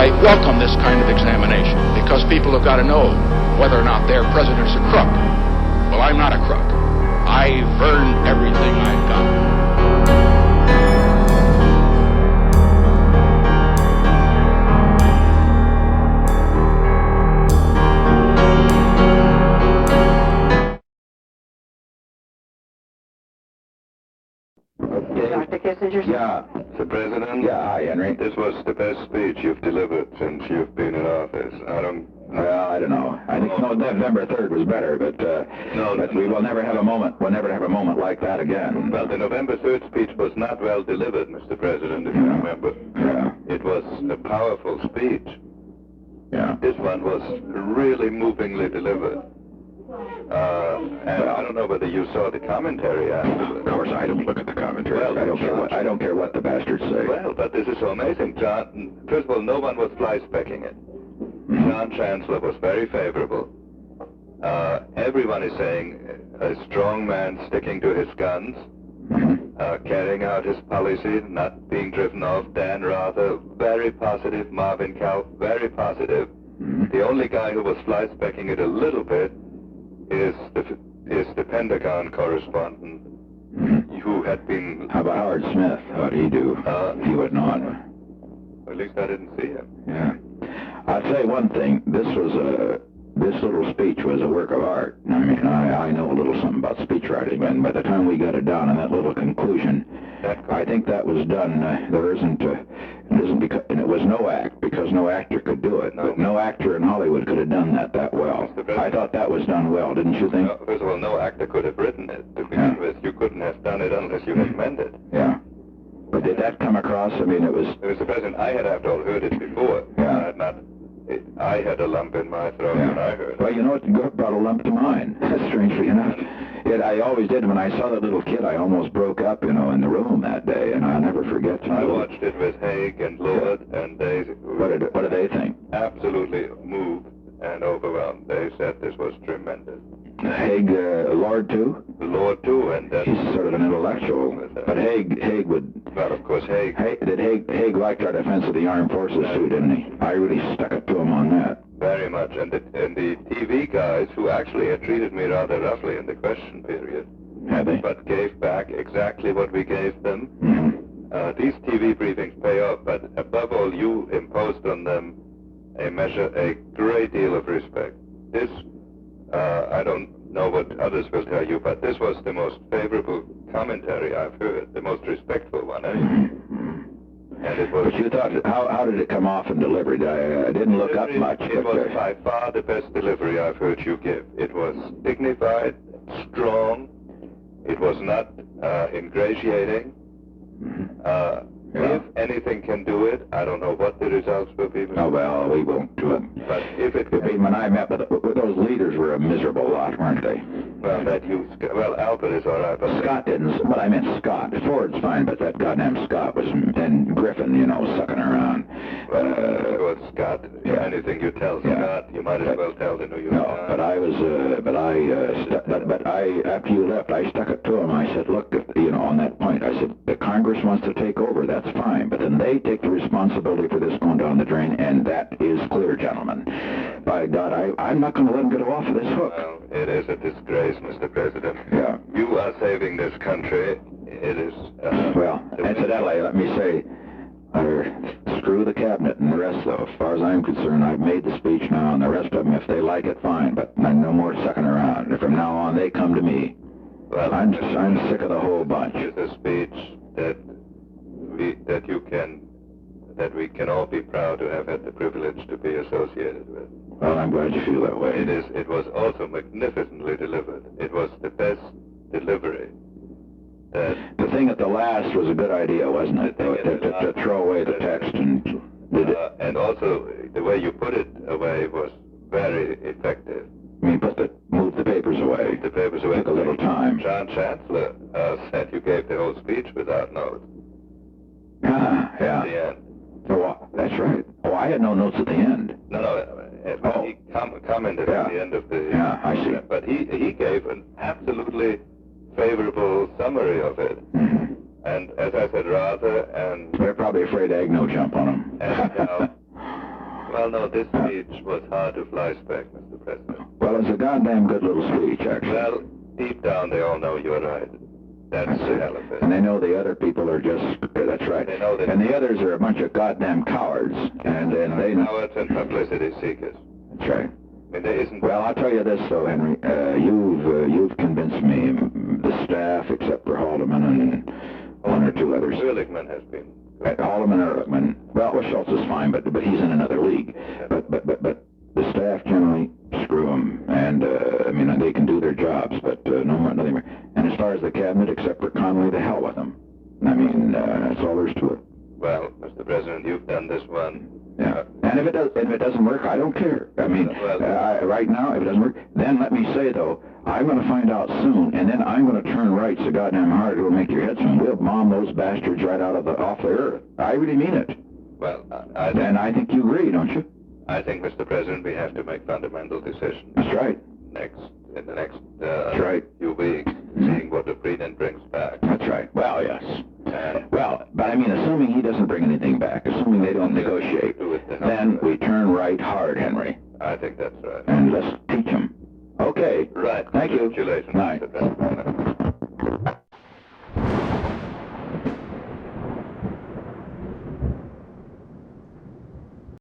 I welcome this kind of examination because people have got to know whether or not their president's a crook. Well, I'm not a crook. I've earned everything I've got. Dr. Kissinger? Yeah. Mr. President? Yeah, hi, Henry. This was the best speech you've delivered since you've been in office. Well, I don't know. I think November 3rd was better, but we will never have a moment. We'll never have a moment like that again. Well, the November 3rd speech was not well delivered, Mr. President, if you remember. Yeah. It was a powerful speech. Yeah. This one was really movingly delivered. And I don't know whether you saw the commentary afterwards. Of course, I don't look at the commentary. Well, I don't care what the bastards say. Well, but this is so amazing, John. First of all, no one was fly-specking it. John Chancellor was very favorable. Everyone is saying a strong man sticking to his guns, carrying out his policy, not being driven off. Dan Rather, very positive. Marvin Kalf, very positive. The only guy who was fly-specking it a little bit is the Pentagon correspondent who had been... How about Howard Smith? How'd he do? He would not. At least I didn't see him. Yeah. I'll say one thing. This little speech was a work of art. I mean, I know a little something about speech writing, and by the time we got it down in that little conclusion, I think that was done. And it was no act, because no actor could do it. But no actor in Hollywood could have done that well. I thought that was done well, didn't you think? First of all, no actor could have written it to begin with. You couldn't have done it unless you had meant it. Yeah. But did that come across? I mean, it was... Mr. President, I had, after all, heard it before. Yeah. I had a lump in my throat when I heard it. Well, you know, it brought a lump to mine, strangely enough. I always did. When I saw that little kid, I almost broke up, in the room that day, and I'll never forget. I watched it with Haig and Lord, and they... What did they think? Absolutely moved and overwhelmed. They said this was tremendous. Haig, Lord, too? Lord, too, and... He's sort of an intellectual. But Haig would... Well, of course, Haig... Haig liked our defense of the armed forces, too, didn't he? I really stuck it to him on that. Very much. And the TV guys, who actually had treated me rather roughly in the question period... Had they? But gave back exactly what we gave them. These TV briefings pay off, but above all, you imposed on them a great deal of respect. This... I don't know what others will tell you, but this was the most favorable commentary I've heard, the most respectful one, anyway. And it was... But you thought, how did it come off in delivery? I didn't look up much. It was by far the best delivery I've heard you give. It was dignified, strong. It was not ingratiating. If anything can do it, I don't know what the results will be. Oh, well, we won't do it. But if it... When I met with those leaders were a miserable lot, weren't they? Well, Albert is all right, but... Scott didn't... But I meant Scott. Ford's fine, but that goddamn Scott was... And Griffin, sucking around. Well, Scott, anything you tell Scott, you might as well tell the New York Times. No, but I was... But after you left, I stuck it to him. I said, look, on that point, I said, the Congress wants to take over, that's fine, but then they take the responsibility for this going down the drain, and that is clear, gentlemen. By God, I'm not going to let them get off of this hook. Well, it is a disgrace, Mr. President. Yeah. You are saving this country. It is... well, incidentally, let me say, screw the cabinet and the rest, though. As far as I'm concerned, I've made the speech now, and the rest of them, if they like it, fine, but no more sucking around. And from now on, they come to me. Well, I'm sick of the whole bunch. It's a speech that we can all be proud to have had the privilege to be associated with. Well, I'm glad you feel that way. It was also magnificently delivered. It was the best delivery. The thing at the last was a good idea, wasn't it? To throw away the text and also the way you put it away was very effective. I mean, move the papers away. The papers away. Took a little time. John Chancellor said you gave the whole speech without notes. Yeah. At the end. Oh, that's right. Oh, I had no notes at the end. No. He commented at the end of the... Yeah, I see. But he gave an absolutely favorable summary of it. And as I said, Rather and... They're probably afraid Agnew jump on him. And Well, no, this speech was hard to fly spec, Mr. President. Well, it's a goddamn good little speech, actually. Well, deep down they all know you're right. That's the hell of it. And they know the other people are just, that's right. They know that. And the others are a bunch of goddamn cowards. And they know. Cowards and publicity seekers. That's right. I mean, there isn't... Well, I'll tell you this, though, Henry. You've convinced me, the staff, except for Haldeman and one or two others. Ehrlichman has been... Haldeman or Ehrlichman. Well, Schultz is fine, but he's in another league. But the staff generally screw them, and I mean they can do their jobs, but nothing more. And as far as the cabinet, except for Connolly, the hell with them. I mean that's all there's to it. Well, Mr. President, you've done this one. Yeah. And if it doesn't work, I don't care. I mean, right now, if it doesn't work, then let me say though, I'm going to find out soon, and then I'm going to turn right so goddamn hard it'll make your head swim. We'll bomb those bastards right off the earth. I really mean it. Well, I think you agree, don't you? I think, Mr. President, we have to make fundamental decisions. That's right. In the next That's right. few weeks, seeing what the Freedom brings back. That's right. Well, yes. Well, but I mean, assuming he doesn't bring anything back, assuming they don't negotiate, then we turn right hard, Henry. I think that's right. And let's teach him. Okay. Right. Thank you. Congratulations, Night. Mr. President.